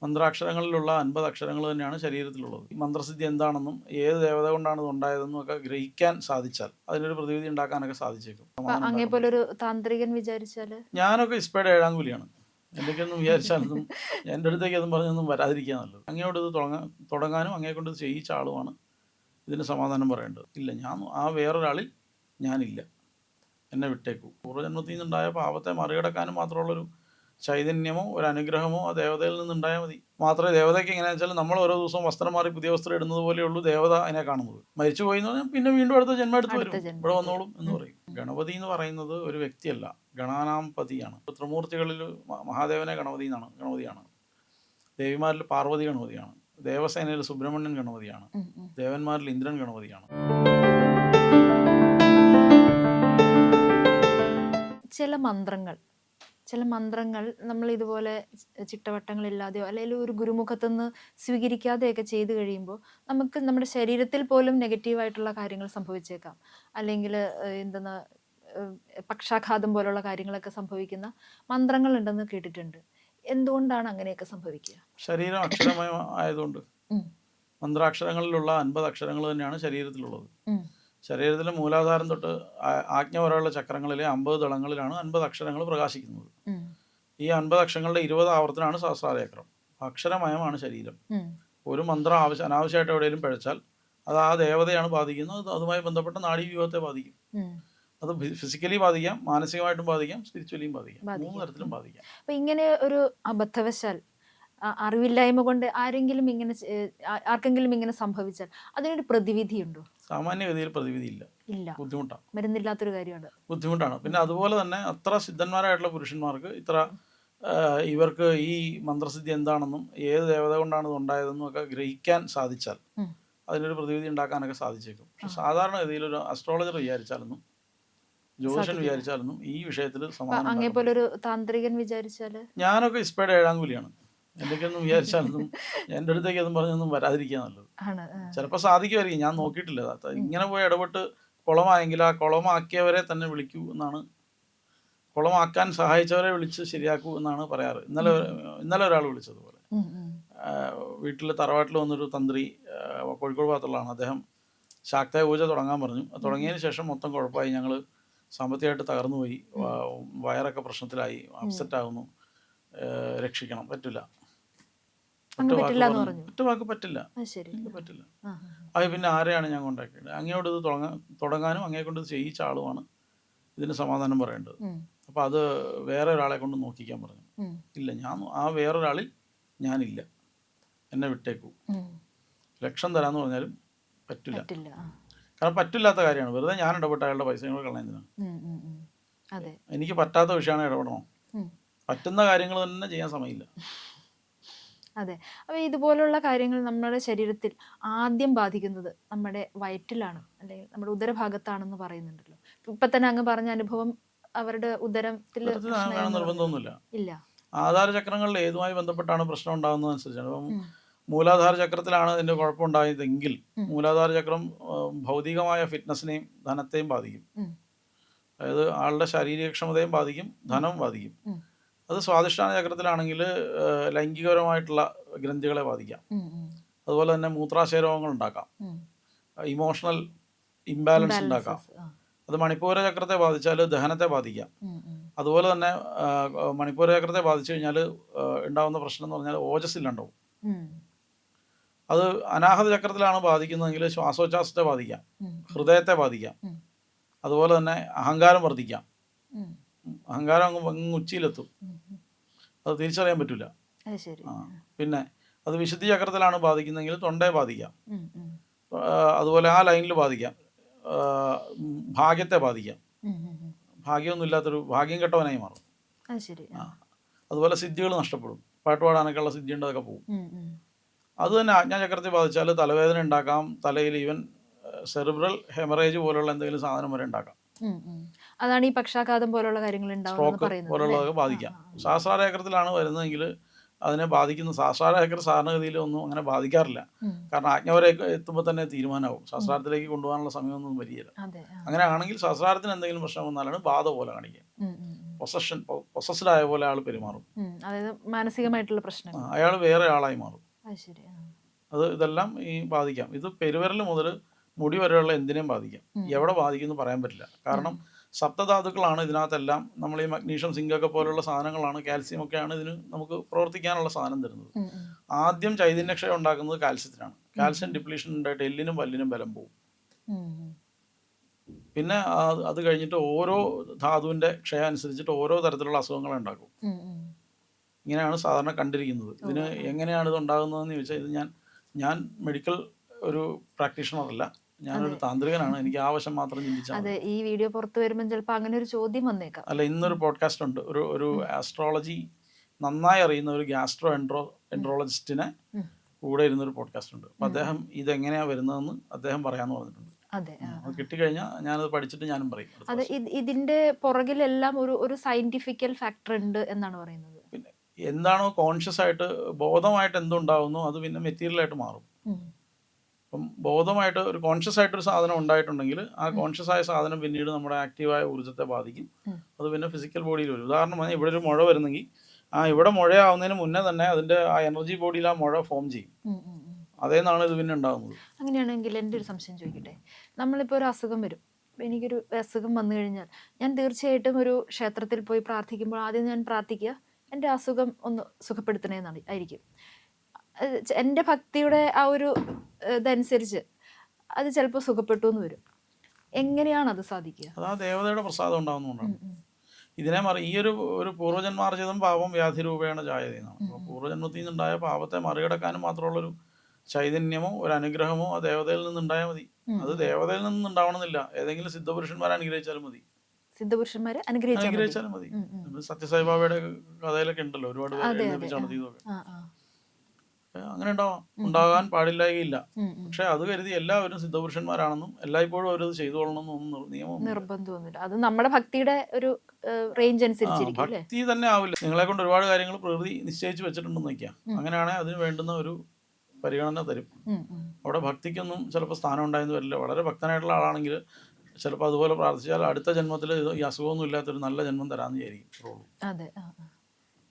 മന്ത്രാക്ഷരങ്ങളിലുള്ള 50 അക്ഷരങ്ങൾ തന്നെയാണ് ശരീരത്തിലുള്ളത്. ഈ മന്ത്രസിദ്ധി എന്താണെന്നും ഏത് ദേവത കൊണ്ടാണ് ഇത് ഉണ്ടായതെന്നും ഒക്കെ ഗ്രഹിക്കാൻ സാധിച്ചാൽ അതിനൊരു പ്രതിവിധി ഉണ്ടാക്കാനൊക്കെ സാധിച്ചേക്കും. അങ്ങേപോലൊരു താന്ത്രികൻ വിചാരിച്ചാല് ഞാനൊക്കെ ഇസ്പയുടെ 7-ാം കൂലിയാണ്. എന്തൊക്കെയൊന്നും വിചാരിച്ചാലൊന്നും എൻ്റെ അടുത്തേക്ക് അതും പറഞ്ഞൊന്നും വരാതിരിക്കുക നല്ലത്. അങ്ങയോട് ഇത് തുടങ്ങാനും അങ്ങയെ കൊണ്ട് ഇത് ചെയ്യിച്ച ആളുമാണ് ഇതിന് സമാധാനം പറയേണ്ടത്. ഇല്ല, ഞാൻ ആ വേറൊരാളിൽ ഞാനില്ല, എന്നെ വിട്ടേക്കൂ. പൂർവ്വജന്മത്തിൽ നിന്നുണ്ടായ പാപത്തെ മറികടക്കാനും മാത്രമുള്ളൊരു ചൈതന്യമോ ഒരു അനുഗ്രഹമോ ആ ദേവതയിൽ നിന്നുണ്ടായാൽ മതി. മാത്രമേ ദേവതയ്ക്ക് എങ്ങനെയാണെന്ന് വെച്ചാൽ നമ്മൾ ഓരോ ദിവസവും വസ്ത്രം മാറി പുതിയ വസ്ത്രം ഇടുന്നത് പോലെയുള്ളൂ ദേവത അതിനെ കാണുന്നത്. മരിച്ചു പോയി എന്ന് പറഞ്ഞാൽ പിന്നെ വീണ്ടും അടുത്ത ജന്മം എടുത്ത് വരും, ഇവിടെ വന്നോളും എന്ന് പറയും. ഗണപതി എന്ന് പറയുന്നത് ഒരു വ്യക്തിയല്ല, ഗണാനാംപതിയാണ്. ത്രിമൂർത്തികളിൽ മഹാദേവനെ ഗണപതിയാണ്, ദേവിമാരിൽ പാർവതി ഗണപതിയാണ്, ദേവസേനയിൽ സുബ്രഹ്മണ്യൻ ഗണപതിയാണ്, ദേവന്മാരിൽ ഇന്ദ്രൻ ഗണപതിയാണ്. ചില മന്ത്രങ്ങൾ നമ്മൾ ഇതുപോലെ ചിട്ടവട്ടങ്ങളില്ലാതെയോ അല്ലെങ്കിൽ ഒരു ഗുരുമുഖത്തുനിന്ന് സ്വീകരിക്കാതെയൊക്കെ ചെയ്തു കഴിയുമ്പോൾ നമുക്ക് നമ്മുടെ ശരീരത്തിൽ പോലും നെഗറ്റീവായിട്ടുള്ള കാര്യങ്ങൾ സംഭവിച്ചേക്കാം. അല്ലെങ്കിൽ എന്തെന്ന് പക്ഷാഘാതം പോലുള്ള കാര്യങ്ങളൊക്കെ സംഭവിക്കുന്ന മന്ത്രങ്ങൾ ഉണ്ടെന്ന് കേട്ടിട്ടുണ്ട്. എന്തുകൊണ്ടാണ് അങ്ങനെയൊക്കെ സംഭവിക്കുക? ശരീരം അക്ഷരമയം ആയതുകൊണ്ട്. മന്ത്രാക്ഷരങ്ങളിലുള്ള 50 അക്ഷരങ്ങൾ തന്നെയാണ് ശരീരത്തിലുള്ളത്. ശരീരത്തിലെ മൂലാധാരം തൊട്ട് ആജ്ഞ വരെയുള്ള ചക്രങ്ങളിലെ 50 ദളങ്ങളിലാണ് 50 അക്ഷരങ്ങൾ പ്രകാശിക്കുന്നത്. ഈ 50 അക്ഷരങ്ങളുടെ 20 ആവർത്തനമാണ് സഹസ്രാരചക്രം. അക്ഷരമയമാണ് ശരീരം. ഒരു മന്ത്രം അനാവശ്യമായിട്ട് എവിടെയെങ്കിലും പിഴച്ചാൽ അത് ആ ദേവതയാണ് ബാധിക്കുന്നത്. അതുമായി ബന്ധപ്പെട്ട നാഡീവ്യൂഹത്തെ ബാധിക്കും. അത് ഫിസിക്കലി ബാധിക്കാം, മാനസികമായിട്ടും ബാധിക്കാം, സ്പിരിച്വലിയും ബാധിക്കാം. 3 തരത്തിലും ബാധിക്കാം. അപ്പൊ ഇങ്ങനെ ഒരു അബദ്ധവശാൽ അറിവില്ലായ്മ കൊണ്ട് ആർക്കെങ്കിലും ഇങ്ങനെ സംഭവിച്ചാൽ അതിനൊരു പ്രതിവിധിയുണ്ടോ? സാമാന്യഗതിയിൽ പ്രതിവിധിയില്ല. ബുദ്ധിമുട്ടാണ്, മരുന്നില്ലാത്തൊരു കാര്യമാണ്, ബുദ്ധിമുട്ടാണ്. പിന്നെ അതുപോലെ തന്നെ അത്ര സിദ്ധന്മാരായിട്ടുള്ള പുരുഷന്മാർക്ക് ഇവർക്ക് ഈ മന്ത്രസിദ്ധി എന്താണെന്നും ഏത് ദേവത കൊണ്ടാണ് ഇത് ഉണ്ടായതെന്നും ഒക്കെ ഗ്രഹിക്കാൻ സാധിച്ചാൽ അതിനൊരു പ്രതിവിധി ഉണ്ടാക്കാനൊക്കെ സാധിച്ചേക്കും. പക്ഷെ സാധാരണഗതിയിൽ ഒരു അസ്ട്രോളജർ വിചാരിച്ചാലൊന്നും ജ്യോതിഷൻ വിചാരിച്ചാലൊന്നും ഈ വിഷയത്തിൽ സമാധാനം. അങ്ങേപോലൊരു താന്ത്രികൻ വിചാരിച്ചാല് ഞാനൊക്കെ ഇസ്പയുടെ 7-ാം കൂലിയാണ്. എന്തൊക്കെയൊന്നും വിചാരിച്ചാലൊന്നും എൻ്റെ അടുത്തേക്ക് അതും പറഞ്ഞൊന്നും വരാതിരിക്കുക നല്ലത്. ചിലപ്പോൾ സാധിക്കുമായിരിക്കും, ഞാൻ നോക്കിയിട്ടില്ല. ഇങ്ങനെ പോയി ഇടപെട്ട് കുളമായെങ്കിൽ ആ കുളമാക്കിയവരെ തന്നെ വിളിക്കൂ എന്നാണ്, കുളമാക്കാൻ സഹായിച്ചവരെ വിളിച്ച് ശരിയാക്കൂ എന്നാണ് പറയാറ്. ഇന്നലെ ഒരാൾ വിളിച്ചതുപോലെ വീട്ടിൽ തറവാട്ടിൽ വന്നൊരു തന്ത്രി, കോഴിക്കോട് ഭാഗത്തുള്ളതാണ്. അദ്ദേഹം ശാക്തേയ പൂജ തുടങ്ങാൻ പറഞ്ഞു. തുടങ്ങിയതിന് ശേഷം മൊത്തം കുഴപ്പമായി, ഞങ്ങൾ സാമ്പത്തികമായിട്ട് തകർന്നു പോയി, വയറൊക്കെ പ്രശ്നത്തിലായി, അപ്സെറ്റ് ആകുന്നു, രക്ഷിക്കണം. പറ്റില്ല, ഒറ്റ വാക്ക് പറ്റില്ല. അത് പിന്നെ ആരെയാണ് ഞാൻ കോണ്ടാക്ട്? അങ്ങയോട് ഇത് തുടങ്ങാനും അങ്ങയെ കൊണ്ട് ചെയ്യിച്ച ആളുമാണ് ഇതിന് സമാധാനം പറയേണ്ടത്. അപ്പോൾ അത് വേറെ ഒരാളെ കൊണ്ട് നോക്കിക്കാൻ പറഞ്ഞു. ഇല്ല, ഞാൻ ആ വേറൊരാളിൽ ഞാനില്ല, എന്നെ വിട്ടേക്കൂ. ലക്ഷം തരാമെന്ന് പറഞ്ഞാലും പറ്റില്ല. കാരണം പറ്റില്ലാത്ത കാര്യമാണ്. വെറുതെ ഞാൻ ഇടപെട്ട അയാളുടെ പൈസ കളയുന്നതിനാണ്. എനിക്ക് പറ്റാത്ത വിഷയമാണ് ഇടപെടണം. പറ്റുന്ന കാര്യങ്ങൾ തന്നെ ചെയ്യാൻ സമയമില്ല. അതെ. അപ്പോൾ ഇതുപോലുള്ള കാര്യങ്ങൾ നമ്മുടെ ശരീരത്തിൽ ആദ്യം ബാധിക്കുന്നത് നമ്മുടെ വയറ്റിലാണ്, അല്ലെങ്കിൽ നമ്മുടെ ഉദരഭാഗത്താണെന്ന് പറയുന്നുണ്ടല്ലോ. ഇപ്പൊ തന്നെ അങ്ങ് പറഞ്ഞ അനുഭവം അവരുടെ ഉദരത്തിൽ നിർബന്ധമൊന്നുമില്ല. ഇല്ല. ആധാര ചക്രങ്ങളിൽ ഏതുമായി ബന്ധപ്പെട്ടാണ് പ്രശ്നം ഉണ്ടാകുന്നത് അനുസരിച്ചാണ്. ഇപ്പം മൂലാധാര ചക്രത്തിലാണ് ഇതിന്റെ കുഴപ്പമുണ്ടായതെങ്കിൽ മൂലാധാര ചക്രം ഭൗതികമായ ഫിറ്റ്നസിനെയും ധനത്തെയും ബാധിക്കും. അതായത് ആളുടെ ശാരീരികക്ഷമതയും ബാധിക്കും, ധനവും ബാധിക്കും. അത് സ്വാധിഷ്ഠാന ചക്രത്തിലാണെങ്കിൽ ലൈംഗികപരമായിട്ടുള്ള ഗ്രന്ഥികളെ ബാധിക്കാം. അതുപോലെ തന്നെ മൂത്രാശയ രോഗങ്ങൾ ഉണ്ടാക്കാം, ഇമോഷണൽ ഇംബാലൻസ് ഉണ്ടാക്കാം. അത് മണിപ്പൂര ചക്രത്തെ ബാധിച്ചാൽ ദഹനത്തെ ബാധിക്കാം. അതുപോലെ തന്നെ മണിപ്പൂര ചക്രത്തെ ബാധിച്ചു കഴിഞ്ഞാൽ ഉണ്ടാകുന്ന പ്രശ്നം എന്ന് പറഞ്ഞാൽ ഓജസ്സില്ലാണ്ടാവും. അത് അനാഹത ചക്രത്തിലാണ് ബാധിക്കുന്നതെങ്കിൽ ശ്വാസോച്ഛ്വാസത്തെ ബാധിക്കാം, ഹൃദയത്തെ ബാധിക്കാം. അതുപോലെ തന്നെ അഹങ്കാരം വർദ്ധിക്കാം, അഹങ്കാരം അങ്ങ് ഉച്ചിയിലെത്തും, അത് തിരിച്ചറിയാൻ പറ്റില്ല. പിന്നെ അത് വിശുദ്ധി ചക്രത്തിലാണ് ബാധിക്കുന്നതെങ്കിൽ തൊണ്ടയെ ബാധിക്കാം. അതുപോലെ ആ ലൈനിൽ ബാധിക്കാം. ഭാഗ്യത്തെ ബാധിക്കാം, ഭാഗ്യമൊന്നും ഇല്ലാത്തൊരു ഭാഗ്യം കെട്ടവനായി മാറും. അതുപോലെ സിദ്ധികൾ നഷ്ടപ്പെടും, പാട്ടുപാടാനൊക്കെയുള്ള സിദ്ധി ഉണ്ട്, അതൊക്കെ പോകും. അത് തന്നെ ആജ്ഞാചക്രത്തെ ബാധിച്ചാൽ തലവേദന ഉണ്ടാക്കാം, തലയിൽ ഈവൻ സെറിബ്രൽ ഹെമറേജ് പോലുള്ള എന്തെങ്കിലും സാധനം വരെ ഉണ്ടാക്കാം. അതാണ് ഈ പക്ഷാഘാതം പോലുള്ള കാര്യങ്ങൾ, സ്ട്രോക്ക് പോലുള്ളതൊക്കെ ബാധിക്കാം. സഹസ്രാരചക്രത്തിലാണ് വരുന്നതെങ്കിൽ അതിനെ ബാധിക്കുന്ന സഹസ്രാരചക്രം സാധാരണഗതിയിൽ ഒന്നും അങ്ങനെ ബാധിക്കാറില്ല. കാരണം ആജ്ഞ വരെ എത്തുമ്പോൾ തന്നെ തീരുമാനമാവും. സഹസ്രാരത്തിലേക്ക് കൊണ്ടുപോകാനുള്ള സമയമൊന്നും വരികയില്ല. അങ്ങനെ ആണെങ്കിൽ സഹസ്രാരത്തിന് എന്തെങ്കിലും പ്രശ്നം വന്നാലാണ് ബാധ പോലെ കാണിക്കുക. പൊസസ്ഡ് ആയ പോലെ അയാൾ പെരുമാറും. അതായത് മാനസികമായിട്ടുള്ള പ്രശ്നങ്ങൾ. അയാൾ വേറെ ആളായി മാറും. അത് ശരി. ഇതെല്ലാം ഈ ബാധിക്കാം. ഇത് പെരുവിരൽ മുതൽ മുടി വരെയുള്ള എന്തിനേയും ബാധിക്കാം. എവിടെ ബാധിക്കുമെന്ന് പറയാൻ പറ്റില്ല. കാരണം സപ്തധാതുക്കളാണ് ഇതിനകത്തെല്ലാം. നമ്മൾ ഈ മഗ്നീഷ്യം, സിങ്കൊക്കെ പോലുള്ള സാധനങ്ങളാണ്, കാൽസ്യം ഒക്കെയാണ് ഇതിന് നമുക്ക് പ്രവർത്തിക്കാനുള്ള സാധനം തരുന്നത്. ആദ്യം ചൈതന്യക്ഷയം ഉണ്ടാക്കുന്നത് കാൽസ്യത്തിനാണ്. കാൽസ്യം ഡിപ്ലീഷൻ ഉണ്ടായിട്ട് എല്ലിനും പല്ലിനും ബലം പോകും. പിന്നെ അത് കഴിഞ്ഞിട്ട് ഓരോ ധാതുവിൻ്റെ ക്ഷയം അനുസരിച്ചിട്ട് ഓരോ തരത്തിലുള്ള അസുഖങ്ങളെ ഉണ്ടാക്കും. ഇങ്ങനെയാണ് സാധാരണ കണ്ടിരിക്കുന്നത്. ഇതിന് എങ്ങനെയാണ് ഇത് ഉണ്ടാകുന്നതെന്ന് ചോദിച്ചാൽ, ഇത് ഞാൻ മെഡിക്കൽ ഒരു പ്രാക്ടീഷണർ അല്ല, ഞാനൊരു താന്ത്രികനാണ്. എനിക്ക് ആവശ്യം മാത്രം ചിന്തിച്ചാൽ അതെ, ഈ വീഡിയോ പുറത്തു വരുമ്പോൾ ചിലപ്പോൾ അങ്ങനെ ഒരു ചോദ്യം വന്നേക്കാം. അല്ല, ഇന്നൊരു പോഡ്കാസ്റ്റ് ഉണ്ട്, ഒരു ആസ്ട്രോളജി നന്നായി അറിയുന്ന ഒരു ഗ്യാസ്ട്രോ എൻട്രോളജിസ്റ്റിനെ കൂടെ ഇരുന്നൊരു പോഡ്കാസ്റ്റ് ഉണ്ട്. അപ്പം അദ്ദേഹം ഇതെങ്ങനെയാണ് വരുന്നതെന്ന് അദ്ദേഹം പറയാമെന്ന് പറഞ്ഞിട്ടുണ്ട്. അത് കിട്ടിക്കഴിഞ്ഞാൽ ഞാനത് പഠിച്ചിട്ട് ഞാനും പറയും. അത് ഇതിന്റെ പുറകിലെല്ലാം ഒരു സയന്റിഫിക്കൽ ഫാക്ടർ ഉണ്ട് എന്നാണ് പറയുന്നത്. പിന്നെ എന്താണോ കോൺഷ്യസ് ആയിട്ട്, ബോധമായിട്ട് എന്തുണ്ടാവുന്നു അത് പിന്നെ മെറ്റീരിയലായിട്ട് മാറും. അപ്പം ബോധമായിട്ട് ഒരു കോൺഷ്യസ് ആയിട്ടൊരു സാധനം ഉണ്ടായിട്ടുണ്ടെങ്കിൽ ആ കോൺഷ്യസ് ആയ സാധനം പിന്നീട് നമ്മുടെ ആക്റ്റീവായ ഊർജ്ജത്തെ ബാധിക്കും. അത് പിന്നെ ഫിസിക്കൽ ബോഡിയിൽ വരും. ഉദാഹരണം പറഞ്ഞാൽ ഇവിടെ ഒരു മുഴ വരുന്നെങ്കിൽ ഇവിടെ മുഴയാവുന്നതിന് മുന്നേ തന്നെ അതിൻ്റെ ആ എനർജി ബോഡിയിൽ ആ മുഴ ഫോം ചെയ്യും. അതേന്നാണ് ഇത് പിന്നെ ഉണ്ടാകുന്നത്. അങ്ങനെയാണെങ്കിൽ എൻ്റെ ഒരു സംശയം ചോദിക്കട്ടെ, നമ്മളിപ്പോൾ ഒരു അസുഖം വരും, എനിക്കൊരു അസുഖം വന്നു കഴിഞ്ഞാൽ ഞാൻ തീർച്ചയായിട്ടും ഒരു ക്ഷേത്രത്തിൽ പോയി പ്രാർത്ഥിക്കുമ്പോൾ ആദ്യം ഞാൻ പ്രാർത്ഥിക്കുക എൻ്റെ അസുഖം ഒന്ന് സുഖപ്പെടുത്തണേന്നാണ് ആയിരിക്കും. എൻ്റെ ഭക്തിയുടെ ആ ഒരു ഇതനുസരിച്ച് അത് ചിലപ്പോൾ സുഖപ്പെട്ടു എന്ന് വരും. എങ്ങനെയാണ് അത് സാധിക്കുക? അത് ആ ദേവതയുടെ പ്രസാദം ഉണ്ടാകുന്നതുകൊണ്ടാണ്. ഇതിനെ ഈ ഒരു പൂർവ്വജന്മാർജിതം പാപം വ്യാധി രൂപേണ ജായതയെന്നാണ്. അപ്പോൾ പൂർവ്വജന്മത്തിൽ നിന്നുണ്ടായ പാപത്തെ മറികടക്കാനും മാത്രമുള്ളൊരു ചൈതന്യമോ ഒരു അനുഗ്രഹമോ ആ ദേവതയിൽ നിന്നുണ്ടായാൽ മതി. അത് ദേവതയിൽ നിന്നുണ്ടാവണമെന്നില്ല, ഏതെങ്കിലും സിദ്ധപുരുഷന്മാരെ അനുഗ്രഹിച്ചാലും മതി. സിദ്ധപുരുഷന്മാരെ അനുഗ്രഹിച്ചാലും മതി. സത്യസായിബാബയുടെ കഥയിലൊക്കെ ഉണ്ടല്ലോ, ഒരുപാട് നടത്തിയതൊക്കെ. അങ്ങനെ ഉണ്ടാകാൻ പാടില്ലായില്ല. പക്ഷെ അത് കരുതി എല്ലാവരും സിദ്ധപുരുഷന്മാരാണെന്നും എല്ലായ്പ്പോഴും അവരത് ചെയ്തുകൊള്ളണമെന്നൊന്നും നിയമം നിർബന്ധമൊന്നുമില്ല. അത് നമ്മുടെ ഭക്തിയുടെ ഒരു റേഞ്ച് അനുസരിച്ചിരിക്കും. ഭക്തി തന്നെ ആവില്ല. നിങ്ങളെ കൊണ്ട് ഒരുപാട് കാര്യങ്ങൾ പ്രകൃതി നിശ്ചയിച്ച് വെച്ചിട്ടുണ്ടെന്ന് വയ്ക്കാം. അങ്ങനെയാണെങ്കിൽ അതിന് വേണ്ടുന്ന ഒരു പരിഗണന തരും. അവിടെ ഭക്തിക്കൊന്നും ചിലപ്പോൾ സ്ഥാനം ഉണ്ടായെന്ന് വരില്ല. വളരെ ഭക്തനായിട്ടുള്ള ആളാണെങ്കിൽ ചിലപ്പോൾ അതുപോലെ പ്രാർത്ഥിച്ചാൽ അടുത്ത ജന്മത്തിൽ ഈ അസുഖമൊന്നും ഇല്ലാത്തൊരു നല്ല ജന്മം തരാമെന്ന് വിചാരിക്കും.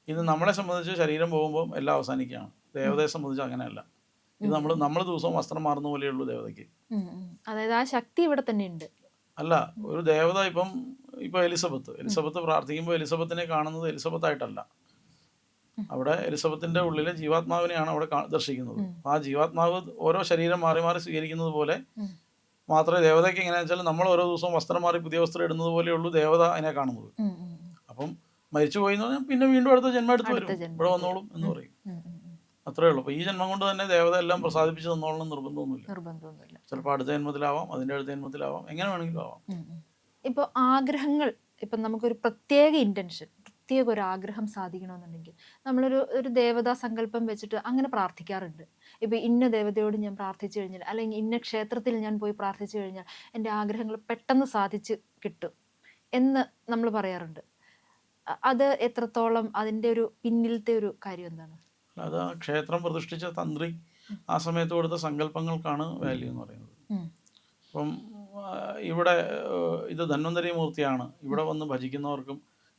ഇത് നമ്മളെ സംബന്ധിച്ച് ശരീരം പോകുമ്പോൾ എല്ലാം അവസാനിക്കുകയാണ്. ദേവതയെ സംബന്ധിച്ച് അങ്ങനെയല്ല. ഇത് നമ്മൾ ദിവസവും വസ്ത്രം മാറുന്ന പോലെയുള്ളൂ ദേവതയ്ക്ക്. അതായത് ആ ശക്തി ഇവിടെ തന്നെ ഉണ്ട്. അല്ല, ഒരു ദേവത ഇപ്പം എലിസബത്ത് പ്രാർത്ഥിക്കുമ്പോൾ എലിസബത്തിനെ കാണുന്നത് എലിസബത്ത് ആയിട്ടല്ല. അവിടെ എലിസബത്തിന്റെ ഉള്ളിലെ ജീവാത്മാവിനെയാണ് അവിടെ ദർശിക്കുന്നത്. ആ ജീവാത്മാവ് ഓരോ ശരീരം മാറി മാറി സ്വീകരിക്കുന്നത് പോലെ മാത്രമേ ദേവതയ്ക്ക് എങ്ങനെയാണെന്ന് വെച്ചാൽ നമ്മൾ ഓരോ ദിവസവും വസ്ത്രം മാറി പുതിയ വസ്ത്രം ഇടുന്നത് പോലെയുള്ളൂ ദേവത അതിനെ കാണുന്നത്. അപ്പം മരിച്ചു പോയി എന്ന് പറഞ്ഞാൽ പിന്നെ വീണ്ടും അടുത്ത ജന്മം എടുത്ത് വരും, ഇവിടെ വന്നോളും എന്ന് പറയും. അത്രേ ഉള്ളൂ. അപ്പോൾ ഈ ജന്മം കൊണ്ട് തന്നെ ദേവത എല്ലാം പ്രസാദിപ്പിച്ച് തന്നോളണം നിർബന്ധമൊന്നുമില്ല. ചിലപ്പോൾ അടുത്ത ജന്മത്തിലാവാം, അതിൻ്റെ അടുത്ത ജന്മത്തിലാവാം, എങ്ങനെ വേണമെങ്കിലും ആവാം. ഇപ്പോൾ ആഗ്രഹങ്ങൾ, ഇപ്പം നമുക്കൊരു പ്രത്യേക ഇൻറ്റൻഷൻ, പ്രത്യേക ഒരു ആഗ്രഹം സാധിക്കണമെന്നുണ്ടെങ്കിൽ നമ്മളൊരു ദേവതാ സങ്കല്പം വെച്ചിട്ട് അങ്ങനെ പ്രാർത്ഥിക്കാറുണ്ട്. ഇപ്പോൾ ഇന്ന ദേവതയോട് ഞാൻ പ്രാർത്ഥിച്ചു കഴിഞ്ഞാൽ, അല്ലെങ്കിൽ ഇന്ന ക്ഷേത്രത്തിൽ ഞാൻ പോയി പ്രാർത്ഥിച്ചു കഴിഞ്ഞാൽ എൻ്റെ ആഗ്രഹങ്ങൾ പെട്ടെന്ന് സാധിച്ച് കിട്ടും എന്ന് നമ്മൾ പറയാറുണ്ട്. അത് എത്രത്തോളം അതിൻ്റെ ഒരു പിന്നിലത്തെ ഒരു കാര്യം എന്താണ്? അത് ആ ക്ഷേത്രം പ്രതിഷ്ഠിച്ച തന്ത്രി ആ സമയത്ത് കൊടുത്ത സങ്കല്പങ്ങൾക്കാണ് വാല്യൂ എന്ന് പറയുന്നത്. അപ്പം ഇവിടെ ഇത് ധന്വന്തരി മൂർത്തിയാണ്, ഇവിടെ വന്ന് ഭജിക്കുന്നവർക്കും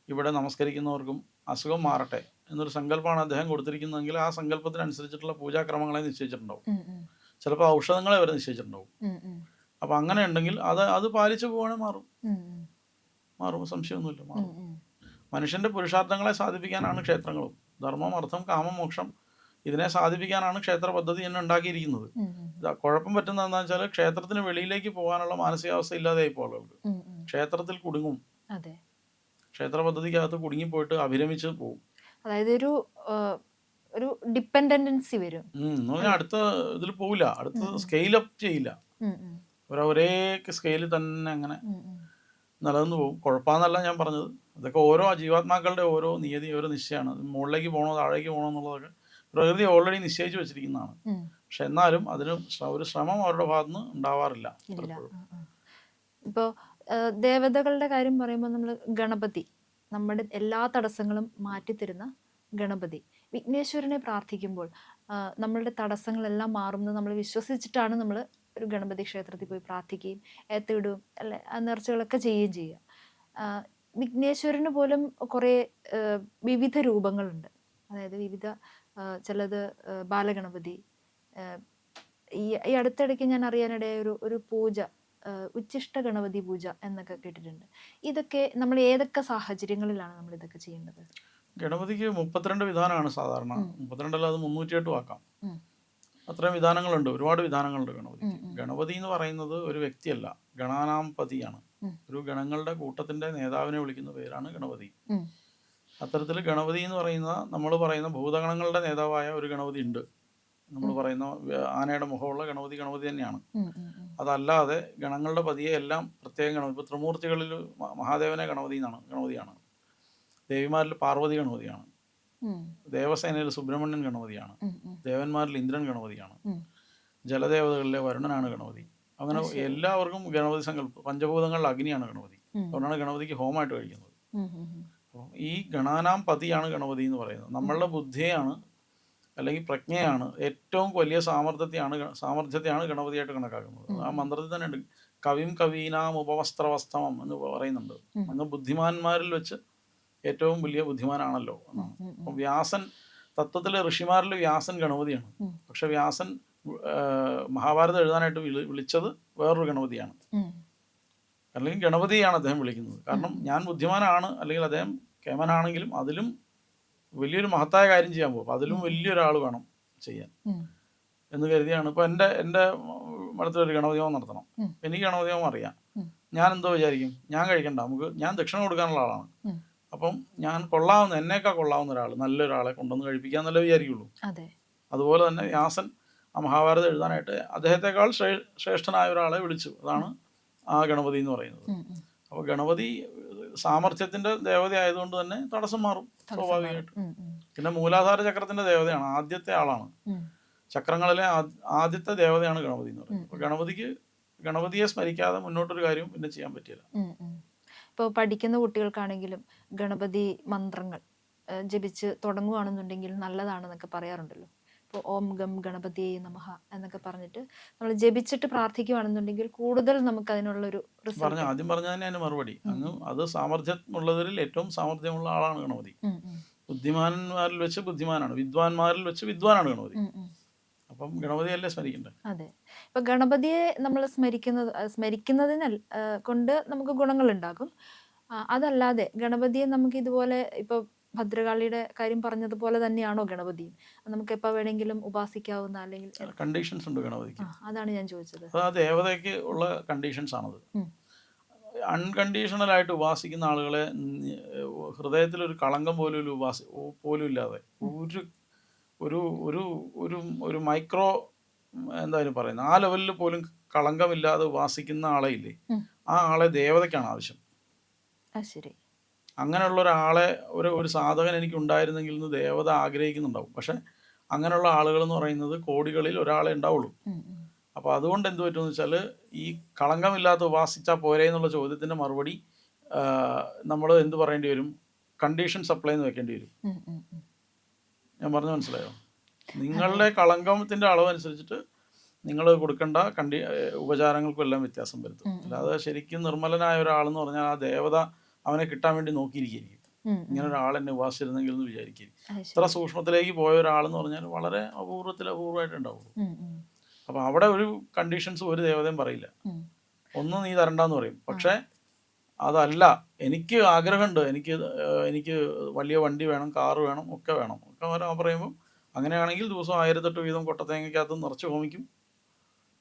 ഇവിടെ നമസ്കരിക്കുന്നവർക്കും അസുഖം മാറട്ടെ എന്നൊരു സങ്കല്പമാണ് അദ്ദേഹം കൊടുത്തിരിക്കുന്നതെങ്കിൽ ആ സങ്കല്പത്തിനനുസരിച്ചിട്ടുള്ള പൂജാക്രമങ്ങളെ നിശ്ചയിച്ചിട്ടുണ്ടാവും. ചിലപ്പോൾ ഔഷധങ്ങളെ വരെ നിശ്ചയിച്ചിട്ടുണ്ടാവും. അപ്പം അങ്ങനെ ഉണ്ടെങ്കിൽ അത് പാലിച്ചു പോവുകയാണെങ്കിൽ മാറും, സംശയമൊന്നുമില്ല, മാറും. മനുഷ്യൻ്റെ പുരുഷാർത്ഥങ്ങളെ സാധിപ്പിക്കാനാണ് ക്ഷേത്രങ്ങളും. ധർമ്മം, അർത്ഥം, കാമം, മോക്ഷം ഇതിനെ സാധിപ്പിക്കാനാണ് ക്ഷേത്ര പദ്ധതി തന്നെ ഉണ്ടാക്കിയിരിക്കുന്നത്. കുഴപ്പം പറ്റുന്നത് എന്താണെന്ന് വെച്ചാൽ ക്ഷേത്രത്തിന് വെളിയിലേക്ക് പോകാനുള്ള മാനസികാവസ്ഥ ഇല്ലാതെ ഇപ്പോൾ ആളുകൾക്ക് ക്ഷേത്രത്തിൽ കുടുങ്ങും. ക്ഷേത്ര പദ്ധതിക്കകത്ത് കുടുങ്ങിപ്പോയിട്ട് അഭിരമിച്ച് പോകും. അതായത് ഒരു ഡിപ്പെൻഡൻസി വരും. അടുത്ത ഇതിൽ പോവില്ല, അടുത്ത സ്കെയിൽ അപ്പ് ചെയ്യില്ല. ഒരേ സ്കെയിലിൽ തന്നെ അങ്ങനെ നിലനിന്ന് പോകും. കുഴപ്പമെന്നല്ല ഞാൻ പറഞ്ഞത്. ഇതൊക്കെ ഓരോ ജീവാത്മാക്കളുടെ ഓരോ നിയതി, ഓരോ നിശ്ചയമാണ്. മുകളിലേക്ക് പോകണോ താഴേക്ക് പോകണോ എന്നുള്ളതൊക്കെ പ്രകൃതി ഓൾറെഡി നിശ്ചയിച്ച് വെച്ചിരിക്കുന്നതാണ്. പക്ഷെ എന്നാലും അതിന് ഒരു ശ്രമം അവരുടെ ഭാഗത്തുനിന്ന് ഉണ്ടാവാറില്ല. ഇപ്പോൾ ദേവതകളുടെ കാര്യം പറയുമ്പോൾ നമ്മൾ ഗണപതി, നമ്മുടെ എല്ലാ തടസ്സങ്ങളും മാറ്റിത്തരുന്ന ഗണപതി, വിഘ്നേശ്വരനെ പ്രാർത്ഥിക്കുമ്പോൾ നമ്മളുടെ തടസ്സങ്ങളെല്ലാം മാറുമെന്ന് നമ്മൾ വിശ്വസിച്ചിട്ടാണ് നമ്മൾ ഒരു ഗണപതി ക്ഷേത്രത്തിൽ പോയി പ്രാർത്ഥിക്കുകയും ഏത്തിടുകയും അല്ലെ ആ നേർച്ചകളൊക്കെ ചെയ്യുകയും ചെയ്യുക. വിഘ്നേശ്വരന് പോലും കുറേ വിവിധ രൂപങ്ങളുണ്ട്. അതായത് വിവിധ ചിലത് ബാലഗണപതി. ഈ ഈ അടുത്തിടയ്ക്ക് ഞാൻ അറിയാനിടയായ ഒരു പൂജ, ഉച്ഛിഷ്ട ഗണപതി പൂജ എന്നൊക്കെ കേട്ടിട്ടുണ്ട്. ഇതൊക്കെ നമ്മൾ ഏതൊക്കെ സാഹചര്യങ്ങളിലാണ് നമ്മൾ ഇതൊക്കെ ചെയ്യേണ്ടത്? ഗണപതിക്ക് 32 വിധാനമാണ് സാധാരണ. 32 അത് 308 ആക്കാം. അത്രയും വിധാനങ്ങളുണ്ട്, ഒരുപാട് വിധാനങ്ങളുണ്ട് ഗണപതിക്ക്. ഗണപതി എന്ന് പറയുന്നത് ഒരു വ്യക്തിയല്ല, ഗണാനാം പതിയാണ്. ഒരു ഗണങ്ങളുടെ കൂട്ടത്തിന്റെ നേതാവിനെ വിളിക്കുന്ന പേരാണ് ഗണപതി. അത്തരത്തിൽ ഗണപതി എന്ന് പറയുന്ന നമ്മൾ പറയുന്ന ഭൂതഗണങ്ങളുടെ നേതാവായ ഒരു ഗണപതി ഉണ്ട്. നമ്മൾ പറയുന്ന ആനയുടെ മുഖമുള്ള ഗണപതി ഗണപതി തന്നെയാണ്. അതല്ലാതെ ഗണങ്ങളുടെ പതിയെ എല്ലാം പ്രത്യേകം ഗണപതി. ഇപ്പോൾ ത്രിമൂർത്തികളിൽ മഹാദേവനെ ഗണപതിയാണ്. ദേവിമാരിൽ പാർവതി ഗണപതിയാണ്. ദേവസേനയിൽ സുബ്രഹ്മണ്യൻ ഗണപതിയാണ്. ദേവന്മാരിൽ ഇന്ദ്രൻ ഗണപതിയാണ്. ജലദേവതകളിലെ വരുണനാണ് ഗണപതി. അങ്ങനെ എല്ലാവർക്കും ഗണപതി സങ്കല്പം. പഞ്ചഭൂതങ്ങളിൽ അഗ്നിയാണ് ഗണപതി. അതുകൊണ്ടാണ് ഗണപതിക്ക് ഹോമമായിട്ട് കഴിക്കുന്നത്. അപ്പം ഈ ഗണാനാം പതിയാണ് ഗണപതി എന്ന് പറയുന്നത്. നമ്മളുടെ ബുദ്ധിയാണ് അല്ലെങ്കിൽ പ്രജ്ഞയാണ്, ഏറ്റവും വലിയ സാമർഥ്യത്തെയാണ് ഗണപതിയായിട്ട് കണക്കാക്കുന്നത്. ആ മന്ത്രത്തിൽ തന്നെ ഉണ്ട്, കവിം കവീനാം ഉപവസ്ത്രവസ്തമം എന്ന് പറയുന്നുണ്ട്. അങ്ങ് ബുദ്ധിമാന്മാരിൽ വെച്ച് ഏറ്റവും വലിയ ബുദ്ധിമാനാണല്ലോ എന്നാണ്. അപ്പം വ്യാസൻ, തത്വത്തിലെ ഋഷിമാരിൽ വ്യാസൻ ഗണപതിയാണ്. പക്ഷെ വ്യാസൻ മഹാഭാരതം എഴുതാനായിട്ട് വിളിച്ചത് വേറൊരു ഗണപതിയാണ്. അല്ലെങ്കിൽ ഗണപതിയാണ് അദ്ദേഹം വിളിക്കുന്നത്. കാരണം ഞാൻ ബുദ്ധിമാനാണ്, അല്ലെങ്കിൽ അദ്ദേഹം കേമനാണെങ്കിലും അതിലും വലിയൊരു മഹത്തായ കാര്യം ചെയ്യാൻ പോകും. അതിലും വലിയൊരാൾ വേണം ചെയ്യാൻ എന്ന് കരുതിയാണ്. ഇപ്പം എൻ്റെ അടുത്തൊരു ഗണപതി ഹോമം നടത്തണം. എനിക്ക് ഗണപതി ഹോമം അറിയാം. ഞാൻ എന്തോ വിചാരിക്കും, ഞാൻ കഴിക്കണ്ട, ഞാൻ ദക്ഷിണ കൊടുക്കാനുള്ള ആളാണ്. അപ്പം ഞാൻ എന്നേക്കാൾ കൊള്ളാവുന്ന ഒരാൾ, നല്ലൊരാളെ കൊണ്ടുവന്ന് കഴിപ്പിക്കാന്നല്ലേ വിചാരിക്കുള്ളൂ. അതുപോലെ തന്നെ വ്യാസൻ ആ മഹാഭാരതം എഴുതാനായിട്ട് അദ്ദേഹത്തെക്കാൾ ശ്രേഷ്ഠനായ ഒരാളെ വിളിച്ചു. അതാണ് ആ ഗണപതി എന്ന് പറയുന്നത്. അപ്പോൾ ഗണപതി സാമർഥ്യത്തിന്റെ ദേവത ആയതുകൊണ്ട് തന്നെ തടസ്സം മാറും സ്വാഭാവികമായിട്ട്. പിന്നെ മൂലാധാര ചക്രത്തിന്റെ ദേവതയാണ്, ആദ്യത്തെ ആളാണ്. ചക്രങ്ങളിലെ ആദ്യത്തെ ദേവതയാണ് ഗണപതി എന്ന് പറയുന്നത്. അപ്പോൾ ഗണപതിയെ സ്മരിക്കാതെ മുന്നോട്ടൊരു കാര്യവും പിന്നെ ചെയ്യാൻ പറ്റില്ല. ഇപ്പോൾ പഠിക്കുന്ന കുട്ടികൾക്കാണെങ്കിലും ഗണപതി മന്ത്രങ്ങൾ ജപിച്ച് തുടങ്ങുകയാണെന്നുണ്ടെങ്കിൽ നല്ലതാണെന്നൊക്കെ പറയാറുണ്ടല്ലോ. ഇപ്പോൾ ഓം ഗം ഗണപതിയെ നമഃ എന്നൊക്കെ പറഞ്ഞിട്ട് നമ്മൾ ജപിച്ചിട്ട് പ്രാർത്ഥിക്കുകയാണെന്നുണ്ടെങ്കിൽ കൂടുതൽ നമുക്ക് അതിനുള്ളൊരു ആദ്യം പറഞ്ഞതിന് അതിന് മറുപടി, അത് സാമർഥ്യമുള്ളവരിൽ ഏറ്റവും സാമർഥ്യമുള്ള ആളാണ് ഗണപതി. ബുദ്ധിമാന്മാരിൽ വെച്ച് ബുദ്ധിമാനാണ്, വിദ്വാൻമാരിൽ വെച്ച് വിദ്വാനാണ് ഗണപതി. അപ്പം ഗണപതിയല്ലേ സ്മരിക്കണ്ടേ? അതെ. ഇപ്പൊ ഗണപതിയെ നമ്മൾ സ്മരിക്കുന്നതിന് കൊണ്ട് നമുക്ക് ഗുണങ്ങൾ ഉണ്ടാകും. അതല്ലാതെ ഗണപതിയെ നമുക്ക് ഇതുപോലെ ഇപ്പൊ ഭദ്രകാളിയുടെ കാര്യം പറഞ്ഞതുപോലെ തന്നെയാണോ ഗണപതിയും? നമുക്ക് എപ്പോൾ വേണമെങ്കിലും ഉപാസിക്കാവുന്ന അല്ലെങ്കിൽ കണ്ടീഷൻസ് ഉണ്ട് ഗണപതിക്ക്. അതാണ് ഞാൻ ചോദിച്ചത്. ആ ദേവതയ്ക്ക് ഉള്ള കണ്ടീഷൻസ് ആണത്. അൺകണ്ടീഷണൽ ആയിട്ട് ഉപാസിക്കുന്ന ആളുകളെ ഹൃദയത്തിലൊരു കളങ്കം പോലും ഇല്ലാതെ ഒരു ഒരു ഒരു ഒരു മൈക്രോ എന്തായാലും പറയുന്നത് ആ ലെവലിൽ പോലും കളങ്കമില്ലാതെ ഉപാസിക്കുന്ന ആളെ ഇല്ലേ, ആ ആളെ ദേവതയ്ക്കാണ് ആവശ്യം. ശരി. അങ്ങനെയുള്ള ഒരാളെ ഒരു സാധകൻ എനിക്ക് ഉണ്ടായിരുന്നെങ്കിൽ എന്ന് ദേവത ആഗ്രഹിക്കുന്നുണ്ടാവും. പക്ഷെ അങ്ങനെയുള്ള ആളുകൾ എന്ന് പറയുന്നത് കോടികളിൽ ഒരാളെ ഉണ്ടാവുള്ളൂ. അപ്പോൾ അതുകൊണ്ട് എന്ത് പറ്റുമെന്ന് വെച്ചാൽ, ഈ കളങ്കമില്ലാത്ത ഉപാസിച്ചാൽ പോരെ എന്നുള്ള ചോദ്യത്തിൻ്റെ മറുപടി നമ്മൾ എന്ത് പറയേണ്ടി വരും? കണ്ടീഷൻ സപ്ലൈ എന്ന് വെക്കേണ്ടി വരും. ഞാൻ പറഞ്ഞു മനസ്സിലായോ? നിങ്ങളുടെ കളങ്കത്തിൻ്റെ അളവനുസരിച്ചിട്ട് നിങ്ങൾ കൊടുക്കേണ്ട ഉപചാരങ്ങൾക്കും എല്ലാം വ്യത്യാസം വരുത്തും. അല്ലാതെ ശരിക്കും നിർമ്മലനായ ഒരാളെന്ന് പറഞ്ഞാൽ ആ ദേവത അവനെ കിട്ടാൻ വേണ്ടി നോക്കിയിരിക്കും. ഇങ്ങനെ ഒരാൾ എന്നെ ഉപാസിച്ചിരുന്നെങ്കിൽ എന്ന് വിചാരിക്കും. ഇത്ര സൂക്ഷ്മത്തിലേക്ക് പോയ ഒരാളെന്ന് പറഞ്ഞാൽ വളരെ അപൂർവമായിട്ട് ഉണ്ടാവുള്ളൂ. അപ്പം അവിടെ ഒരു കണ്ടീഷൻസ് ഒരു ദേവതയും പറയില്ല. ഒന്ന് നീ തരണ്ടെന്ന് പറയും. പക്ഷേ അതല്ല, എനിക്ക് ആഗ്രഹമുണ്ട്, എനിക്ക് വലിയ വണ്ടി വേണം, കാറ് വേണം, ഒക്കെ വേണം, ഒക്കെ പറയുമ്പോൾ അങ്ങനെയാണെങ്കിൽ ദിവസം 1008 വീതം കൊട്ടത്തേങ്ങയ്ക്കകത്ത് നിറച്ച് ഹോമിക്കും.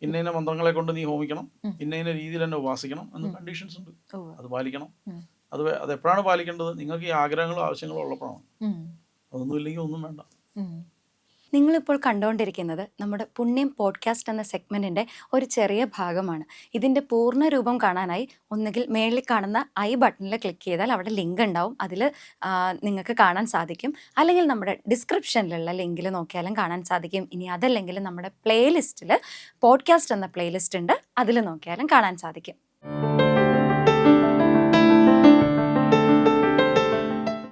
ഇന്ന മന്ത്രങ്ങളെ കൊണ്ട് നീ ഹോമിക്കണം, ഇന്ന രീതിയിൽ തന്നെ ഉപാസിക്കണം എന്ന് കണ്ടീഷൻസ് ഉണ്ട്. അത് പാലിക്കണം. അത് എപ്പോഴാണ് പാലിക്കേണ്ടത്? നിങ്ങൾക്ക് ഈ ആഗ്രഹങ്ങളോ ആവശ്യങ്ങളോ ഉള്ളപ്പോഴാണ്. അതൊന്നും ഇല്ലെങ്കിൽ ഒന്നും വേണ്ട. നിങ്ങളിപ്പോൾ കണ്ടുകൊണ്ടിരിക്കുന്നത് നമ്മുടെ പുണ്യം പോഡ്കാസ്റ്റ് എന്ന സെഗ്മെൻറ്റിൻ്റെ ഒരു ചെറിയ ഭാഗമാണ്. ഇതിൻ്റെ പൂർണ്ണ രൂപം കാണാനായി ഒന്നുകിൽ മേളിൽ കാണുന്ന ഐ ബട്ടണിൽ ക്ലിക്ക് ചെയ്താൽ അവിടെ ലിങ്ക് ഉണ്ടാവും, അതിൽ നിങ്ങൾക്ക് കാണാൻ സാധിക്കും. അല്ലെങ്കിൽ നമ്മുടെ ഡിസ്ക്രിപ്ഷനിലുള്ള ലിങ്കിൽ നോക്കിയാലും കാണാൻ സാധിക്കും. ഇനി അതല്ലെങ്കിൽ നമ്മുടെ പ്ലേലിസ്റ്റിൽ പോഡ്കാസ്റ്റ് എന്ന പ്ലേലിസ്റ്റ് ഉണ്ട്, അതിൽ നോക്കിയാലും കാണാൻ സാധിക്കും.